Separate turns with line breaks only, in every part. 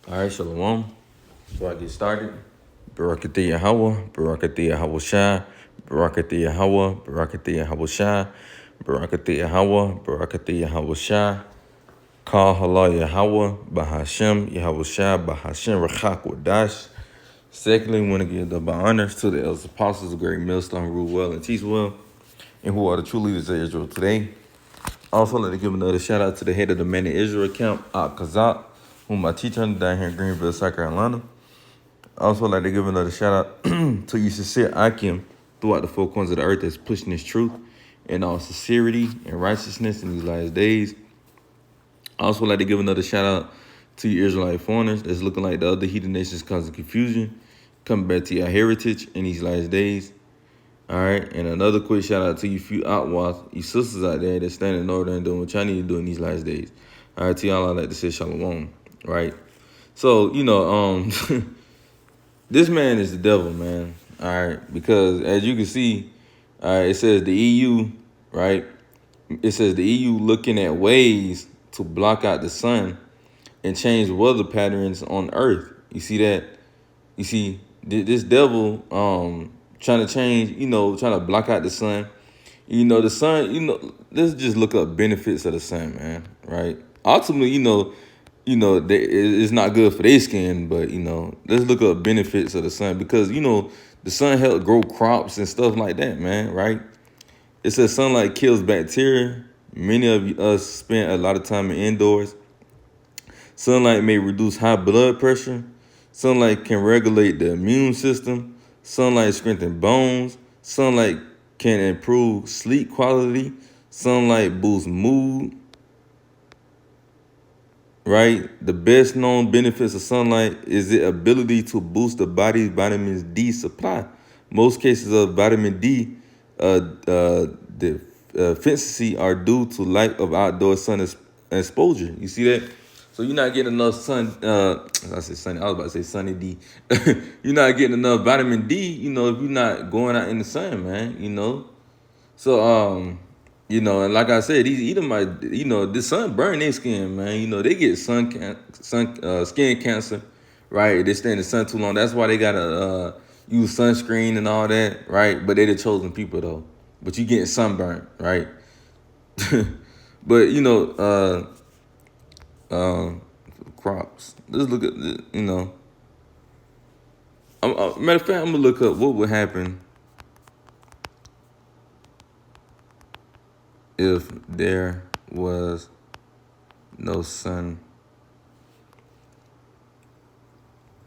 All right, Shalom. Before I get started, Barakati Yahweh, Barakati Yahweh Shai, Barakati Yahweh, Barakati Yahweh Shai, Barakati Yahweh, Barakati Yahweh Shai, Kal Halal Yahweh, Bahashem, Yahweh Shai, Bahashem, Rachak Wadash. Secondly, we want to give the honors to the elders apostles, the great millstone who rule well and teach well, and who are the true leaders of Israel today. Also, like to give another shout out to the head of the Man in Israel camp, Ak Kazak, whom I teach under down here in Greenville, South Carolina. I also like to give another shout out to you sincere Akim throughout the four corners of the earth that's pushing this truth in all sincerity and righteousness in these last days. I also like to give another shout out to you Israelite foreigners that's looking like the other heathen nations causing confusion, coming back to your heritage in these last days. All right, and another quick shout out to you few outlaws, you sisters out there that's standing in order and doing what y'all need to do in these last days. All right, to y'all, I like to say shalom, right? So, this man is the devil, man. All right, because as you can see, all right, it says the EU, right? It says the EU looking at ways to block out the sun and change weather patterns on Earth. You see that? You see this devil trying to change, trying to block out the sun. The sun, let's just look up benefits of the sun, man, right? Ultimately, it's not good for their skin, but, let's look up benefits of the sun because, the sun help grow crops and stuff like that, man, right? It says sunlight kills bacteria. Many of us spend a lot of time indoors. Sunlight may reduce high blood pressure. Sunlight can regulate the immune system. Sunlight strengthens bones. Sunlight can improve sleep quality. Sunlight boosts mood. Right? The best known benefits of sunlight is the ability to boost the body's vitamin D supply. Most cases of vitamin D deficiency are due to lack of outdoor sun exposure. You see that? So you're not getting enough sun. I said sunny. I was about to say sunny D. You're not getting enough vitamin D. If you're not going out in the sun, man. So and like I said, these Edomites, the sun burn their skin, man. They get skin cancer, right? They stay in the sun too long. That's why they gotta use sunscreen and all that, right? But they the chosen people though. But you getting sunburned, right? But crops. Let's look at matter of fact, I'm gonna look up what would happen if there was no sun.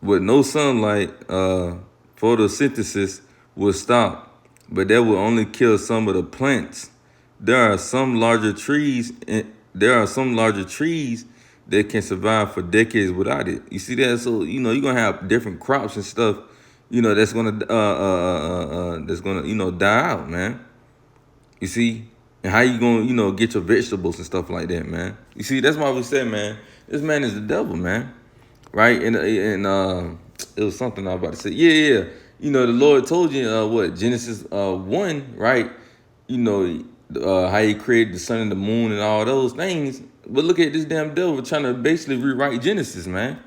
With no sunlight, photosynthesis would stop, but that would only kill some of the plants. There are some larger trees, that can survive for decades without it. You see that? So you're gonna have different crops and stuff. That's gonna die out, man. You see, and how you gonna get your vegetables and stuff like that, man. You see, that's why we said, man, this man is the devil, man. Right? And it was something I was about to say. Yeah. The Lord told you what Genesis 1, right? How he created the sun and the moon and all those things. But look at this damn devil trying to basically rewrite Genesis, man.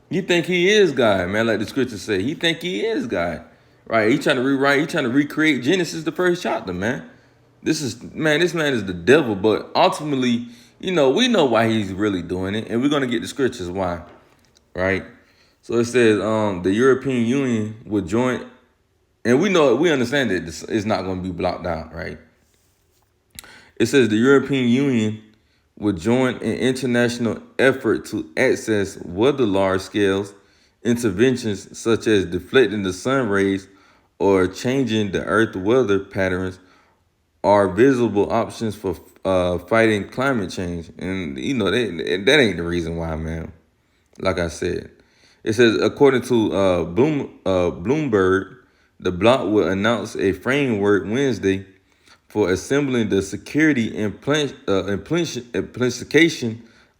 He think he is God, man, like the scriptures say. He think he is God. Right? He trying to recreate Genesis, the first chapter, man. This man is the devil, but ultimately, we know why he's really doing it, and we're gonna get the scriptures why. Right? So it says the European Union would join, and we understand that this is not going to be blocked out, right? It says the European Union would join an international effort to access whether large-scale interventions such as deflecting the sun rays or changing the earth weather patterns are visible options for fighting climate change. And that ain't the reason why, man. Like I said, it says according to Bloomberg, the bloc will announce a framework Wednesday for assembling the security implication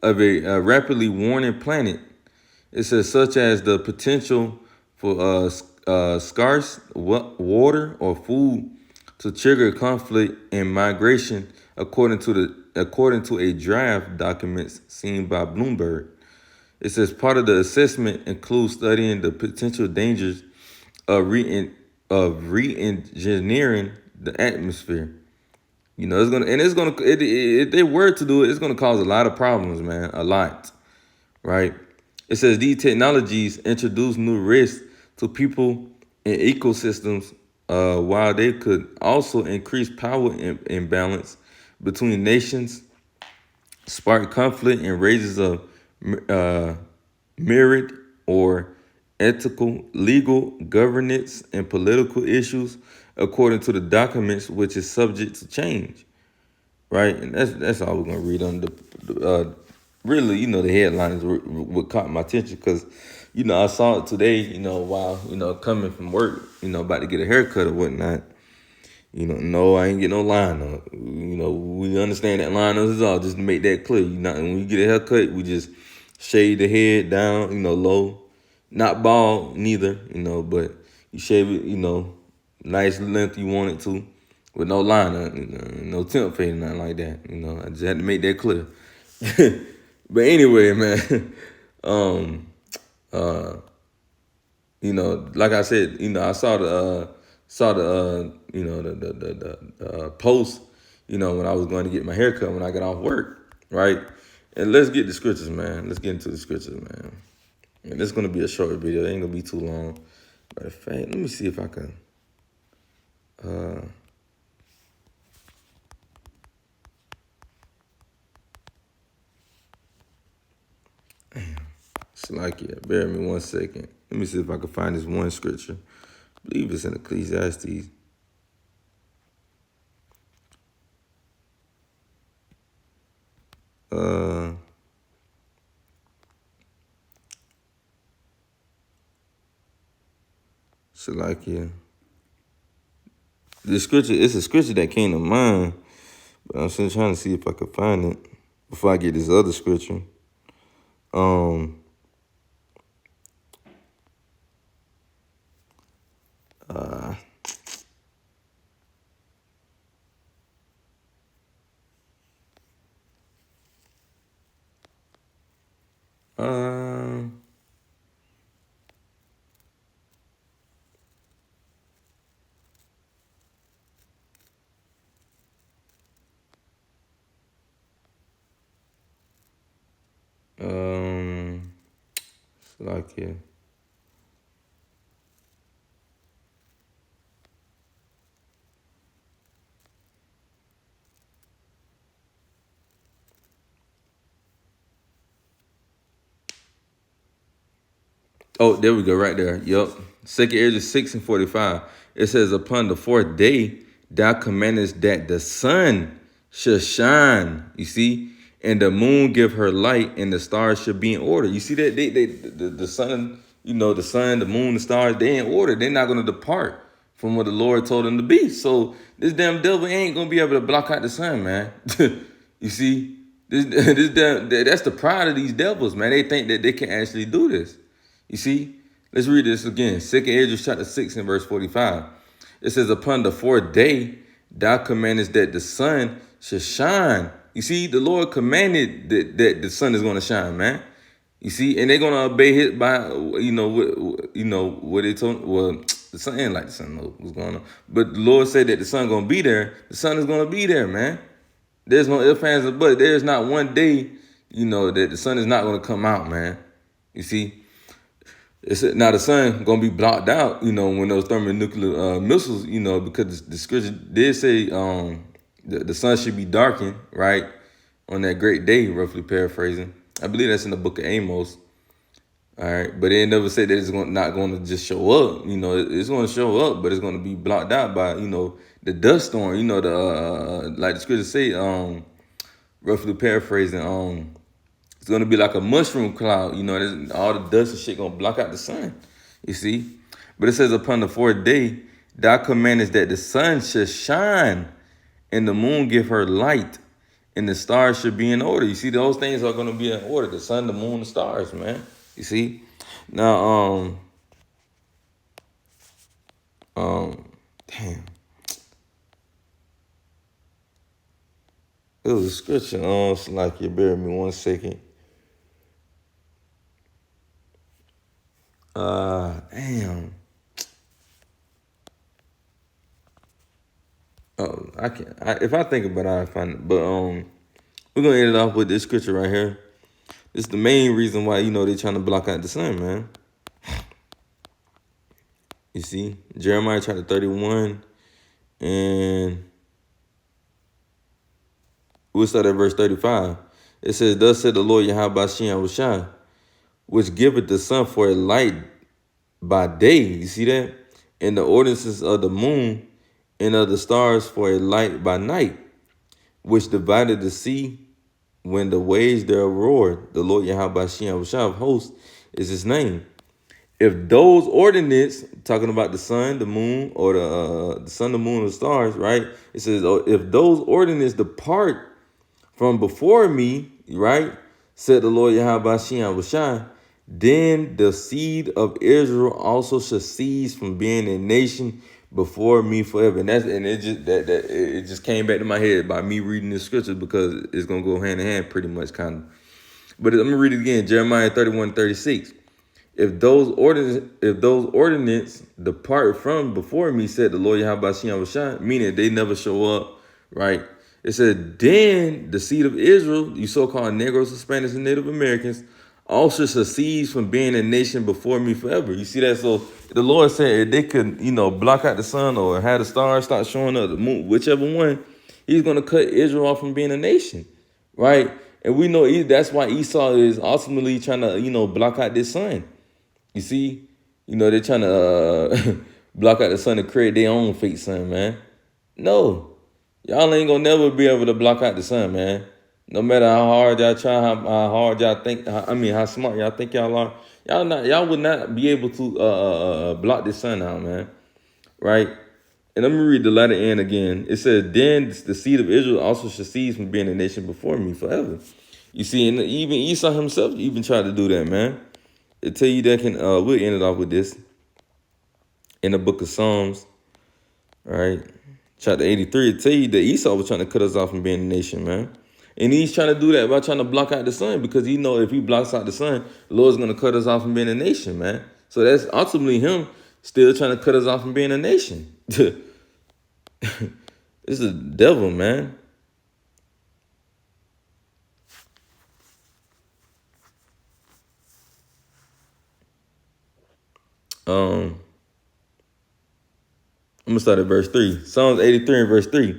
of a rapidly warming planet. It says such as the potential for scarce water or food to trigger conflict and migration, according to a draft documents seen by Bloomberg. It says part of the assessment includes studying the potential dangers of re-engineering the atmosphere. If they were to do it, it's gonna cause a lot of problems, man. A lot, right? It says these technologies introduce new risks to people and ecosystems, while they could also increase power imbalance between nations, spark conflict, and raises a uh, myriad or ethical, legal, governance, and political issues, according to the documents, which is subject to change. Right, and that's all we're gonna read on really, the headlines what caught my attention because, I saw it today, while coming from work, about to get a haircut or whatnot. No, I ain't get no line up. We understand that line up is all just to make that clear. When you get a haircut, we just shave the head down, low, not bald neither, but you shave it, nice length you want it to, with no line up, no temp fade, nothing like that. I just had to make that clear. But anyway, man, um, uh, like I said, I saw the post, when I was going to get my haircut when I got off work, right? And let's get the scriptures, man. Let's get into the scriptures, man. And this is gonna be a short video. It ain't gonna be too long. Matter of fact, let me see if I can. Uh, Salakia, bear me 1 second. Let me see if I can find this one scripture. I believe it's in Ecclesiastes. Uh, Salakia. The scripture, it's a scripture that came to mind, but I'm still trying to see if I can find it before I get this other scripture. Um, uh, uh, um, Salakia. Oh, there we go, right there. Yup. Second Ezra 6:45. It says, upon the fourth day, thou commandest that the sun should shine. You see, and the moon give her light, and the stars should be in order. You see that the sun, the sun, the moon, the stars, they in order. They're not gonna depart from what the Lord told them to be. So this damn devil ain't gonna be able to block out the sun, man. You see, that's the pride of these devils, man. They think that they can actually do this. You see, let's read this again. Second Ezra chapter 6 and verse 45. It says, upon the fourth day, thou commandest that the sun should shine. You see, the Lord commanded that the sun is going to shine, man. You see, and they're going to obey it by, what they told. Well, the sun ain't like the sun knows what's going on. But the Lord said that the sun going to be there. The sun is going to be there, man. There's no ifs, ands, or buts. There's not one day, that the sun is not going to come out, man. You see, now the sun gonna be blocked out, when those thermonuclear missiles, because the scripture did say the sun should be darkened, right, on that great day, roughly paraphrasing. I believe that's in the book of Amos. All right, but it never said that it's not going to just show up. It's going to show up, but it's going to be blocked out by the dust storm. The like the scripture say, roughly paraphrasing, it's gonna be like a mushroom cloud, all the dust and shit gonna block out the sun. You see? But it says, upon the fourth day, thou commandest that the sun should shine, and the moon give her light, and the stars should be in order. You see, those things are gonna be in order. The sun, the moon, the stars, man. You see? Now, damn. It was a scripture. It's like you bear me 1 second. Damn. Oh, I can't. If I think about it, I'll find it. But we're gonna end it off with this scripture right here. It's the main reason why they're trying to block out the sun, man. You see, Jeremiah chapter 31, and we'll start at verse 35. It says, "Thus said the Lord Yahweh Shai, which giveth the sun for a light by day." You see that? And the ordinances of the moon and of the stars for a light by night, which divided the sea when the waves thereof roared. The Lord Yahweh of hosts is his name. If those ordinances, talking about the sun, the moon, or the sun, the moon, and the stars, right? It says, "Oh, if those ordinances depart from before me," right? Said the Lord Yahweh, "then the seed of Israel also shall cease from being a nation before me forever." And it just it just came back to my head by me reading this scripture, because it's gonna go hand in hand pretty much, kind of. But I'm gonna read it again, Jeremiah 31:36. If those ordinances depart from before me, said the Lord Yahweh, meaning they never show up, right? It said, then the seed of Israel, you so-called Negroes, Hispanics, and Native Americans, also shall cease from being a nation before me forever. You see that? So the Lord said if they could, block out the sun or have the stars start showing up, the moon, whichever one, he's going to cut Israel off from being a nation, right? And we know that's why Esau is ultimately trying to, block out this sun. You see, they're trying to block out the sun to create their own fake sun, man. No, y'all ain't gonna never be able to block out the sun, man. No matter how hard y'all try, how hard y'all think, how smart y'all think y'all are, y'all would not be able to block the sun out, man. Right? And let me read the latter end again. It says, then the seed of Israel also shall cease from being a nation before me forever. You see, and even Esau himself even tried to do that, man. It tell you that we'll end it off with this. In the book of Psalms, right? Chapter 83, it tell you that Esau was trying to cut us off from being a nation, man. And he's trying to do that by trying to block out the sun, because he know if he blocks out the sun, the Lord's going to cut us off from being a nation, man. So that's ultimately him still trying to cut us off from being a nation. It's the devil, man. I'm going to start at verse 3. Psalms 83 and verse 3.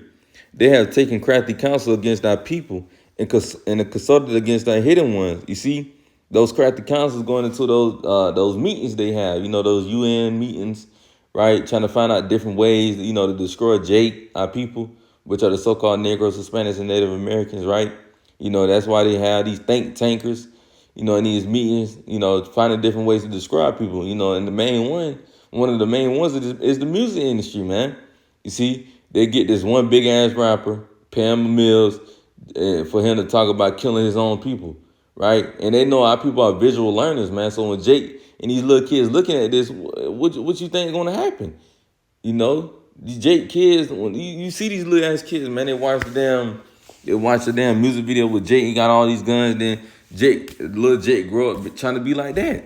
They have taken crafty counsel against our people and consulted against our hidden ones. You see, those crafty counsels going into those meetings they have, those UN meetings, right? Trying to find out different ways, to destroy Jake, our people, which are the so-called Negroes, Hispanics, and Native Americans, right? That's why they have these think tankers, in these meetings, finding different ways to describe people, and one of the main ones is the music industry, man. You see, they get this one big ass rapper, Pam Mills, for him to talk about killing his own people, right? And they know our people are visual learners, man. So when Jake and these little kids looking at this, what you think is gonna happen? These Jake kids, when you see these little ass kids, man, they watch the damn music video with Jake. He got all these guns. Then little Jake grow up trying to be like that.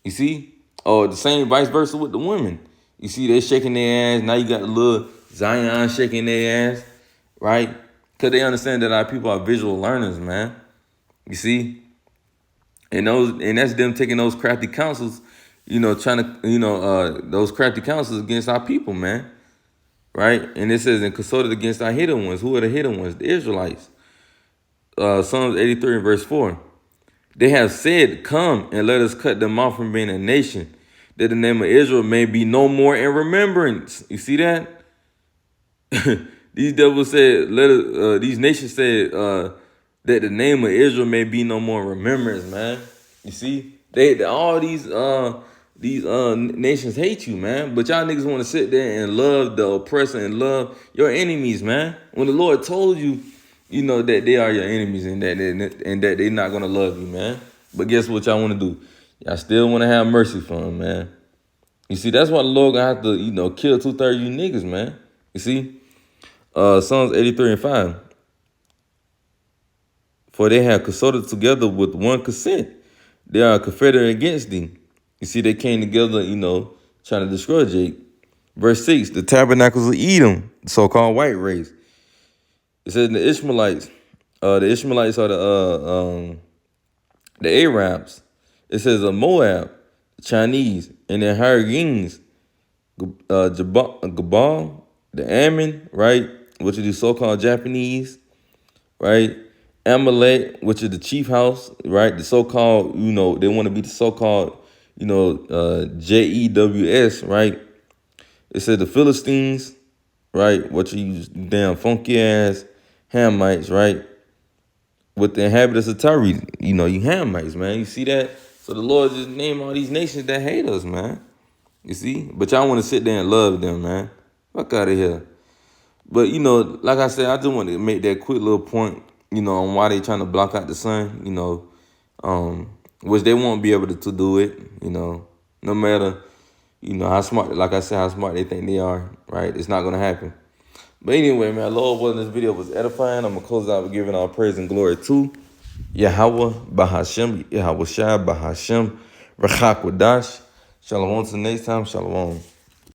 You see? Or the same vice versa with the women. You see, they shaking their ass. Now you got the little Zion shaking their ass, right? Because they understand that our people are visual learners, man. You see? And that's them taking those crafty counsels, trying to, those crafty counsels against our people, man. Right? And it says, and consulted against our hidden ones. Who are the hidden ones? The Israelites. Psalms 83 and verse 4. They have said, come and let us cut them off from being a nation, that the name of Israel may be no more in remembrance. You see that? These devils said, these nations said that the name of Israel may be no more in remembrance, man. You see? All these nations hate you, man. But y'all niggas want to sit there and love the oppressor and love your enemies, man. When the Lord told you, that they are your enemies and that they're not gonna love you, man. But guess what y'all want to do? Y'all still want to have mercy for them, man. You see, that's why the Lord gonna have to, kill 2/3 of you niggas, man. You see, Psalms 83 and 5. For they have consulted together with one consent. They are confederate against thee. You see, they came together, trying to destroy Jake. Verse 6, the tabernacles of Edom, the so-called white race. It says the Ishmaelites are the Arabs. It says Moab, the Chinese, and the Hyrings, Gabal, the Ammon, right, which is the so-called Japanese, right? Amalek, which is the chief house, right? The so-called, they want to be the so-called, JEWS, right? It says the Philistines, right? What you damn funky ass Hamites, right? With the inhabitants of Tyre, you Hamites, man. You see that? So the Lord just named all these nations that hate us, man. You see? But y'all want to sit there and love them, man. Fuck out of here. But, like I said, I just want to make that quick little point, on why they trying to block out the sun, which they won't be able to do it, no matter, how smart, like I said, how smart they think they are, right? It's not going to happen. But anyway, man, Lord willing, this video was edifying. I'm going to close out with giving all praise and glory to Yahweh Bahashem, Yahweh Shai Bahashem, Rachak Wadash. Shalom till next time. Shalom.